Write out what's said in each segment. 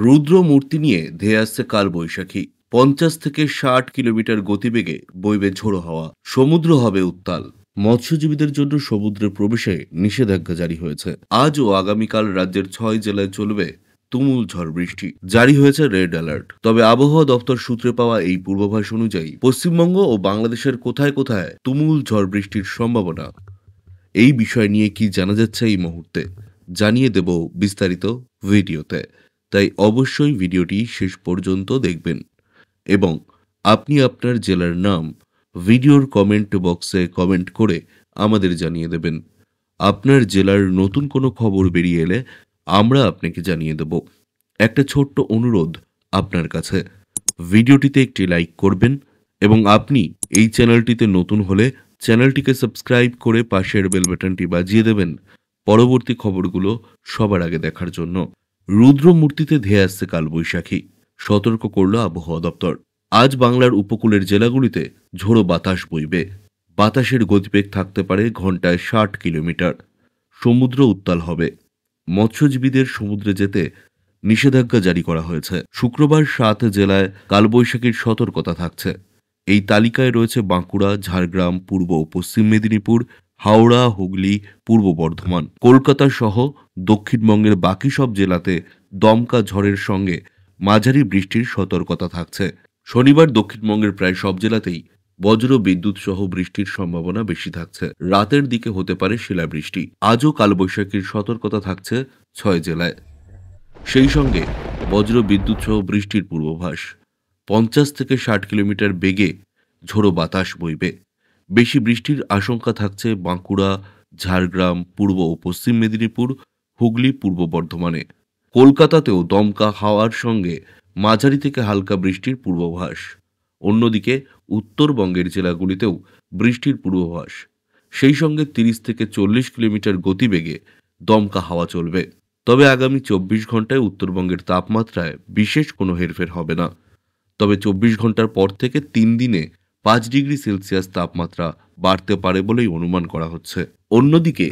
রুদ্র মূর্তি নিয়ে ধেয়ে আসছে কালবৈশাখী। ৫০ থেকে ৬০ কিলোমিটার গতিবেগে বইবে ঝোড়ো হাওয়া। সমুদ্র হবে উত্তাল। মৎস্যজীবীদের জন্য সমুদ্রে প্রবেশে নিষেধাজ্ঞা জারি হয়েছে। আজ ও আগামীকাল রাজ্যের ৬ জেলায় চলবে তুমুল ঝড় বৃষ্টি। জারি হয়েছে রেড অ্যালার্ট। তবে আবহাওয়া দপ্তর সূত্রে পাওয়া এই পূর্বাভাস অনুযায়ী পশ্চিমবঙ্গ ও বাংলাদেশের কোথায় কোথায় তুমুল ঝড় বৃষ্টির সম্ভাবনা, এই বিষয় নিয়ে কি জানা যাচ্ছে এই মুহূর্তে জানিয়ে দেব বিস্তারিত ভিডিওতে। তাই অবশ্যই ভিডিওটি শেষ পর্যন্ত দেখবেন এবং আপনি আপনার জেলার নাম ভিডিওর কমেন্ট বক্সে কমেন্ট করে আমাদের জানিয়ে দেবেন। আপনার জেলার নতুন কোনো খবর বেরিয়ে এলে আমরা আপনাকে জানিয়ে দেব। একটা ছোট্ট অনুরোধ আপনার কাছে, ভিডিওটিতে একটি লাইক করবেন এবং আপনি এই চ্যানেলটিতে নতুন হলে চ্যানেলটিকে সাবস্ক্রাইব করে পাশের বেল বাটনটি বাজিয়ে দেবেন পরবর্তী খবরগুলো সবার আগে দেখার জন্য। রুদ্র মূর্তিতে ধেয়ে আসছে কালবৈশাখী, সতর্ক করল আবহাওয়া দপ্তর। আজ বাংলার উপকূলের জেলাগুলিতে ঝোড়ো বাতাস বইবে। বাতাসের গতিবেগ থাকতে পারে ঘন্টায় ৬০ কিলোমিটার। সমুদ্র উত্তাল হবে। মৎস্যজীবীদের সমুদ্রে যেতে নিষেধাজ্ঞা জারি করা হয়েছে। শুক্রবার ৭ জেলায় কালবৈশাখীর সতর্কতা থাকছে। এই তালিকায় রয়েছে বাঁকুড়া, ঝাড়গ্রাম, পূর্ব ও পশ্চিম মেদিনীপুর, হাওড়া, হুগলি, পূর্ব বর্ধমান, কলকাতা সহ দক্ষিণবঙ্গের বাকি সব জেলাতে দমকা ঝড়ের সঙ্গে মাঝারি বৃষ্টির সতর্কতা থাকছে। শনিবার দক্ষিণবঙ্গের প্রায় সব জেলাতেই বজ্র বিদ্যুৎ সহ বৃষ্টির সম্ভাবনা বেশি থাকছে। রাতের দিকে হতে পারে শিলাবৃষ্টি। আজও কালবৈশাখীর সতর্কতা থাকছে ৬ জেলায়। সেই সঙ্গে বজ্র বিদ্যুৎ সহ বৃষ্টির পূর্বাভাস। ৫০ থেকে ৬০ কিলোমিটার বেগে ঝোড়ো বাতাস বইবে। বেশি বৃষ্টির আশঙ্কা থাকছে বাঁকুড়া, ঝাড়গ্রাম, পূর্ব ও পশ্চিম মেদিনীপুর, হুগলি, পূর্ব বর্ধমানে। কলকাতাতেও দমকা হাওয়ার সঙ্গে মাঝারি থেকে হালকা বৃষ্টির পূর্বাভাস। অন্যদিকে উত্তরবঙ্গের জেলাগুলিতেও বৃষ্টির পূর্বাভাস। সেই সঙ্গে ৩০ থেকে ৪০ কিলোমিটার গতিবেগে দমকা হাওয়া চলবে। তবে আগামী ২৪ ঘন্টায় উত্তরবঙ্গের তাপমাত্রায় বিশেষ কোনো হেরফের হবে না। তবে ২৪ ঘন্টার পর থেকে ৩ দিনে ৫ ডিগ্রি সেলসিয়াস তাপমাত্রা বাড়তে পারে বলেই অনুমান করা হচ্ছে। অন্যদিকে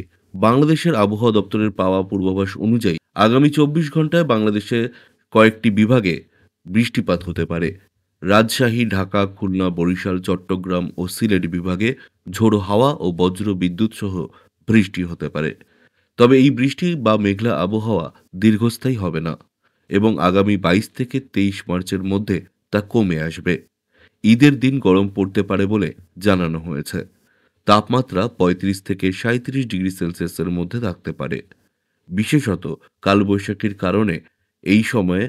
বাংলাদেশের আবহাওয়া দপ্তরের পাওয়া পূর্বাভাস অনুযায়ী আগামী ২৪ ঘন্টায় বাংলাদেশে কয়েকটি বিভাগে বৃষ্টিপাত হতে পারে। রাজশাহী, ঢাকা, খুলনা, বরিশাল, চট্টগ্রাম ও সিলেট বিভাগে ঝোড়ো হাওয়া ও বজ্র বিদ্যুৎ সহ বৃষ্টি হতে পারে। তবে এই বৃষ্টি বা মেঘলা আবহাওয়া দীর্ঘস্থায়ী হবে না এবং আগামী ২২ থেকে ২৩ মার্চের মধ্যে তা কমে আসবে। ঈদের দিন গরম পড়তে পারে বলে জানানো হয়েছে। তাপমাত্রা ৩৫ থেকে ৩৭ ডিগ্রি সেলসিয়াসের মধ্যে থাকতে পারে। বিশেষত কালবৈশাখীর কারণে এই সময়ে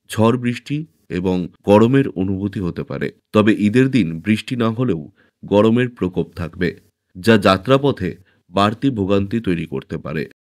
ঝড় বৃষ্টি এবং গরমের অনুভূতি হতে পারে। তবে ঈদের দিন বৃষ্টি না হলেও গরমের প্রকোপ থাকবে, যা যাত্রাপথে বাড়তি ভোগান্তি তৈরি করতে পারে।